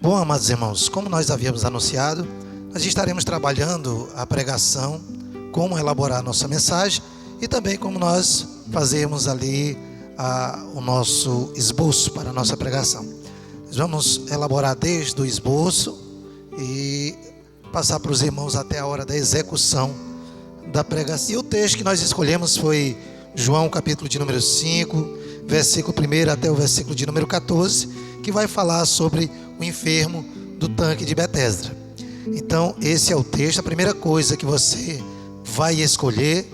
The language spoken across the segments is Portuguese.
Bom, amados irmãos, como nós havíamos anunciado, nós estaremos trabalhando a pregação, como elaborar a nossa mensagem e também como nós fazemos ali o nosso esboço para a nossa pregação. Nós vamos elaborar desde o esboço e passar para os irmãos até a hora da execução da pregação. E o texto que nós escolhemos foi João capítulo de número 5, versículo 1 até o versículo de número 14, que vai falar sobre o enfermo do tanque de Betesda. Então esse é o texto. A primeira coisa que você vai escolher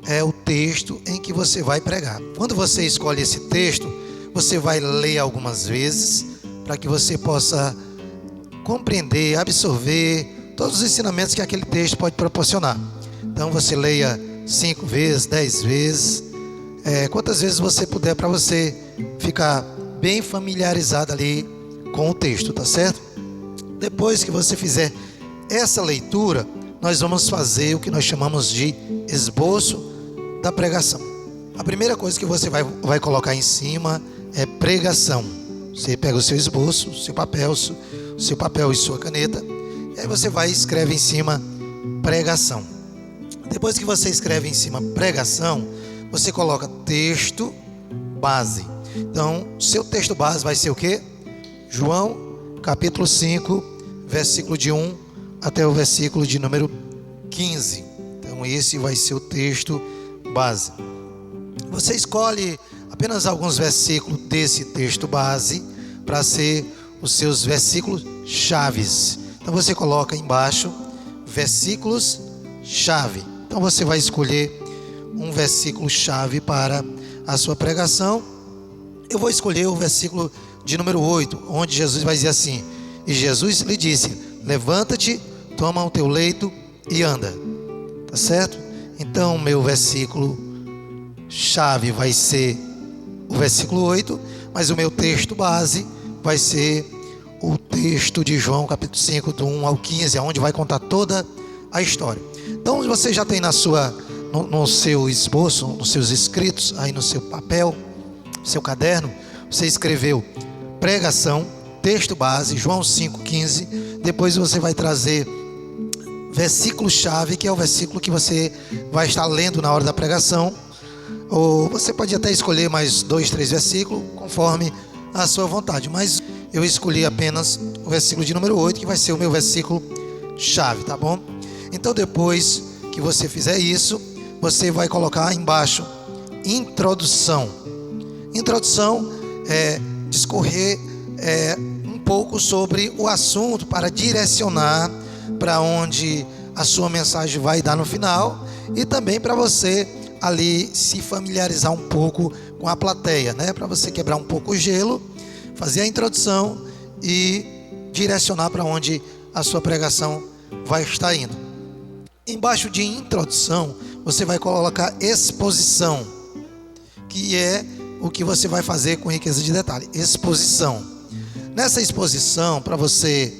é o texto em que você vai pregar. Quando você escolhe esse texto, você vai ler algumas vezes para que você possa compreender, absorver todos os ensinamentos que aquele texto pode proporcionar. Então você leia 5 vezes, 10 vezes, quantas vezes você puder, para você ficar bem familiarizado ali com o texto, tá certo? Depois que você fizer essa leitura, nós vamos fazer o que nós chamamos de esboço da pregação. A primeira coisa que você vai colocar em cima é pregação. Você pega o seu esboço, seu papel e sua caneta, e aí você vai e escreve em cima pregação. Depois que você escreve em cima pregação, você coloca texto base. Então, seu texto base vai ser o quê? João, capítulo 5, versículo de 1 até o versículo de número 15. Então, esse vai ser o texto base. Você escolhe apenas alguns versículos desse texto base para ser os seus versículos chaves. Então, você coloca embaixo versículos chave. Então, você vai escolher um versículo chave para a sua pregação. Eu vou escolher o versículo de número 8, onde Jesus vai dizer assim: e Jesus lhe disse: levanta-te, toma o teu leito e anda. Tá certo? Então, meu versículo chave vai ser o versículo 8, mas o meu texto base vai ser o texto de João, capítulo 5, do 1 ao 15, onde vai contar toda a história. Então, você já tem no seu esboço, nos seus escritos, aí no seu papel, seu caderno, você escreveu pregação, texto base, João 5,15. Depois você vai trazer versículo-chave, que é o versículo que você vai estar lendo na hora da pregação. Ou você pode até escolher mais 2, 3 versículos, conforme a sua vontade. Mas eu escolhi apenas o versículo de número 8, que vai ser o meu versículo-chave, tá bom? Então, depois que você fizer isso, você vai colocar embaixo introdução. Introdução é discorrer um pouco sobre o assunto para direcionar para onde a sua mensagem vai dar no final, e também para você ali se familiarizar um pouco com a plateia, né? Para você quebrar um pouco o gelo, fazer a introdução e direcionar para onde a sua pregação vai estar indo. Embaixo de introdução, você vai colocar exposição, que é o que você vai fazer com riqueza de detalhe. Exposição. Nessa exposição, para você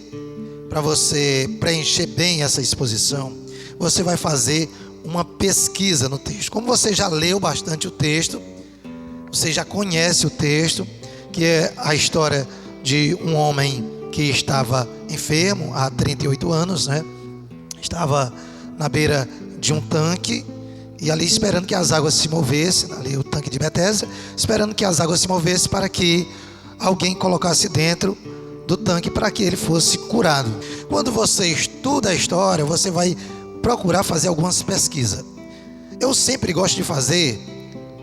preencher bem essa exposição, você vai fazer uma pesquisa no texto. Como você já leu bastante o texto, você já conhece o texto, que é a história de um homem que estava enfermo há 38 anos, né? Estava na beira de um tanque e ali esperando que as águas se movessem, ali o tanque de Betesda, esperando que as águas se movessem para que alguém colocasse dentro do tanque para que ele fosse curado. Quando você estuda a história, você vai procurar fazer algumas pesquisas. Eu sempre gosto de fazer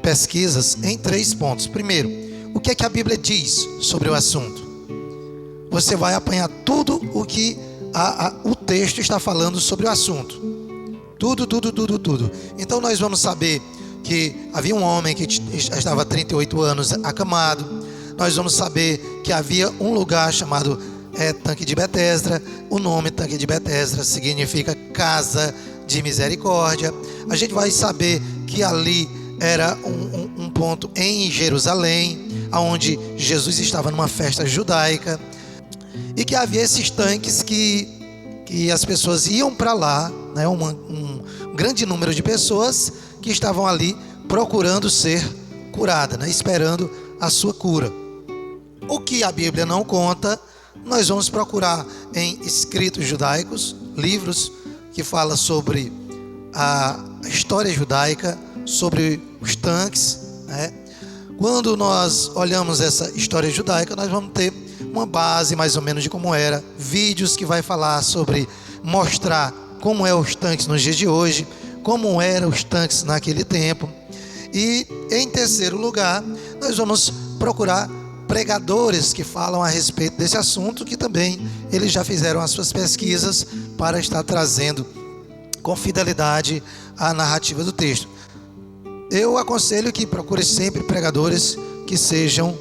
pesquisas em 3 pontos. Primeiro, o que é que a Bíblia diz sobre o assunto? Você vai apanhar tudo o que o texto está falando sobre o assunto. Tudo. Então nós vamos saber que havia um homem que estava há 38 anos acamado. Nós vamos saber que havia um lugar chamado Tanque de Betesda. O nome Tanque de Betesda significa casa de misericórdia. A gente vai saber que ali era um ponto em Jerusalém, onde Jesus estava numa festa judaica, e que havia esses tanques que as pessoas iam para lá, né? Um grande número de pessoas que estavam ali procurando ser curadas, né? Esperando a sua cura. O que a Bíblia não conta nós vamos procurar em escritos judaicos, livros que falam sobre a história judaica, sobre os tanques, né? Quando nós olhamos essa história judaica, nós vamos ter uma base mais ou menos de como era, vídeos que vai falar sobre, mostrar como é os tanques nos dias de hoje, como eram os tanques naquele tempo. E em terceiro lugar, nós vamos procurar pregadores que falam a respeito desse assunto, que também eles já fizeram as suas pesquisas para estar trazendo com fidelidade a narrativa do texto. Eu aconselho que procure sempre pregadores que sejam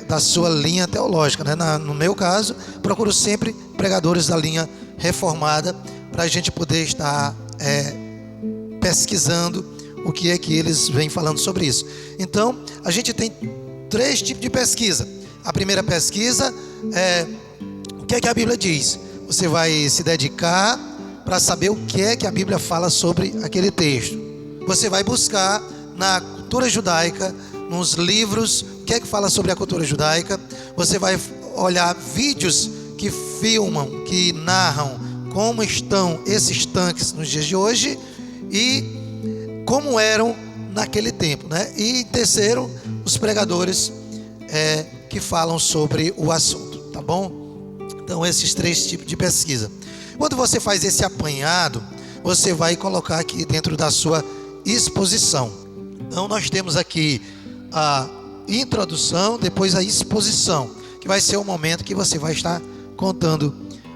da sua linha teológica, né? No meu caso, procuro sempre pregadores da linha reformada, para a gente poder estar pesquisando o que é que eles vêm falando sobre isso. Então, a gente tem 3 tipos de pesquisa. A primeira pesquisa é o que é que a Bíblia diz. Você vai se dedicar para saber o que é que a Bíblia fala sobre aquele texto. Você vai buscar na cultura judaica, nos livros, o que é que fala sobre a cultura judaica. Você vai olhar vídeos que filmam, que narram como estão esses tanques nos dias de hoje e como eram naquele tempo, né? E em terceiro, os pregadores que falam sobre o assunto, tá bom? Então, esses 3 tipos de pesquisa. Quando você faz esse apanhado, você vai colocar aqui dentro da sua exposição. Então, nós temos aqui a introdução, depois a exposição, que vai ser o momento que você vai estar contando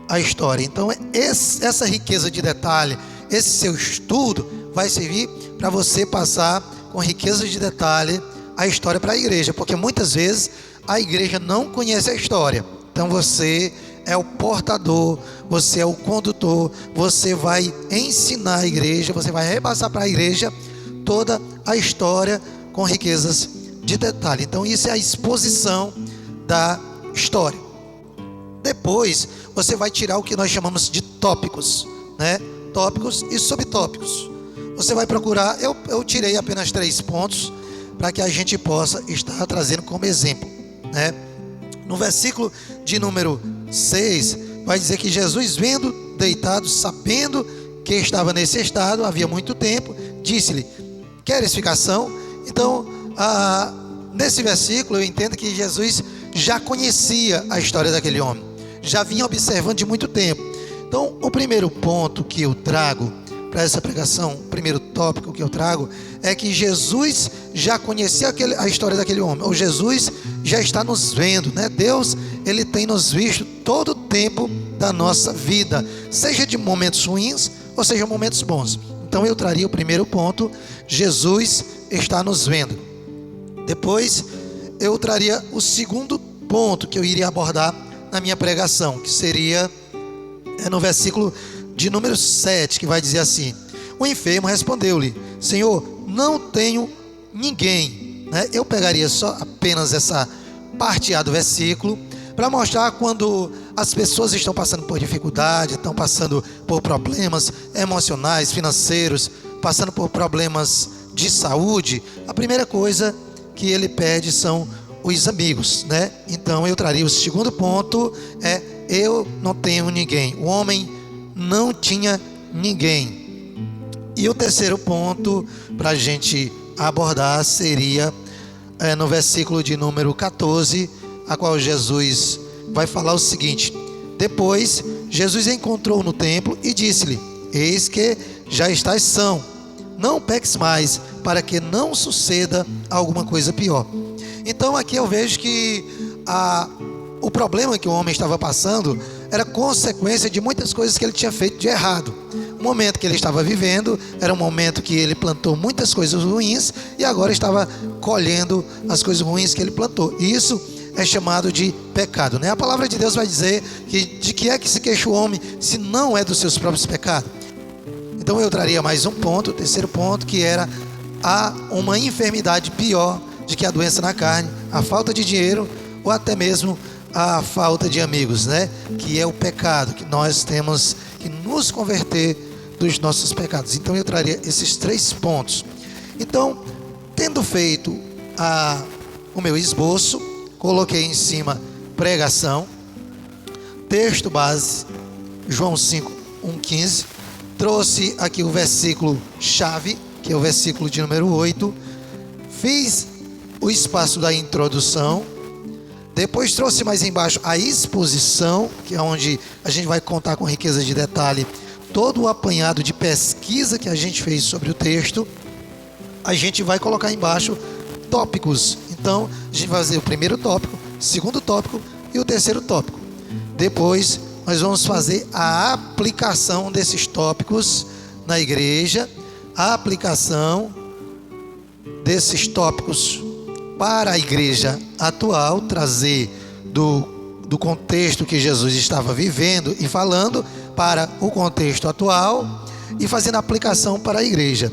a história. Então, essa riqueza de detalhe, esse seu estudo, vai servir para você passar com riqueza de detalhe a história para a igreja, porque muitas vezes a igreja não conhece a história. Então, você é o portador, você é o condutor, você vai ensinar a igreja, você vai repassar para a igreja toda a história com riquezas de detalhe. Então, isso é a exposição da história. Depois, você vai tirar o que nós chamamos de tópicos, né? Tópicos e subtópicos. Você vai procurar, eu tirei apenas 3 pontos para que a gente possa estar trazendo como exemplo, né? No versículo de número 6, vai dizer que Jesus, vendo deitado, sabendo que estava nesse estado havia muito tempo, disse-lhe: queres ficação? Então, nesse versículo eu entendo que Jesus já conhecia a história daquele homem, já vinha observando de muito tempo. Então, o primeiro ponto que eu trago para essa pregação, o primeiro tópico que eu trago, é que Jesus já conhecia a história daquele homem, ou Jesus já está nos vendo, né? Deus, Ele tem nos visto todo o tempo da nossa vida, seja de momentos ruins, ou seja, momentos bons. Então, eu traria o primeiro ponto: Jesus está nos vendo. Depois, eu traria o segundo ponto que eu iria abordar na minha pregação, que seria no versículo de número 7, que vai dizer assim: o enfermo respondeu-lhe: Senhor, não tenho ninguém, né? Eu pegaria só apenas essa parte A do versículo para mostrar quando as pessoas estão passando por dificuldade, estão passando por problemas emocionais, financeiros, passando por problemas de saúde. A primeira coisa que ele pede são os amigos, né? Então eu traria o segundo ponto: eu não tenho ninguém. O homem não tinha ninguém. E o terceiro ponto para a gente abordar seria no versículo de número 14, a qual Jesus vai falar o seguinte: depois Jesus encontrou no templo e disse-lhe: eis que já estás são, não peques mais, para que não suceda alguma coisa pior. Então aqui eu vejo que o problema que o homem estava passando era consequência de muitas coisas que ele tinha feito de errado. O momento que ele estava vivendo era um momento que ele plantou muitas coisas ruins e agora estava colhendo as coisas ruins que ele plantou. E isso é chamado de pecado, né? A palavra de Deus vai dizer que de que é que se queixa o homem se não é dos seus próprios pecados. Então eu traria mais um ponto, o terceiro ponto, que era uma enfermidade pior de que a doença na carne, a falta de dinheiro ou até mesmo a falta de amigos, né? Que é o pecado, que nós temos que nos converter dos nossos pecados. Então eu traria esses 3 pontos. Então, tendo feito o meu esboço, coloquei em cima pregação, texto base, João 5, 1:15. Trouxe aqui o versículo chave, que é o versículo de número 8. Fiz o espaço da introdução. Depois trouxe mais embaixo a exposição, que é onde a gente vai contar com riqueza de detalhe todo o apanhado de pesquisa que a gente fez sobre o texto. A gente vai colocar embaixo tópicos. Então, a gente vai fazer o primeiro tópico, o segundo tópico e o terceiro tópico. Depois, nós vamos fazer a aplicação desses tópicos na igreja, a aplicação desses tópicos para a igreja atual, trazer do contexto que Jesus estava vivendo e falando para o contexto atual e fazendo a aplicação para a igreja.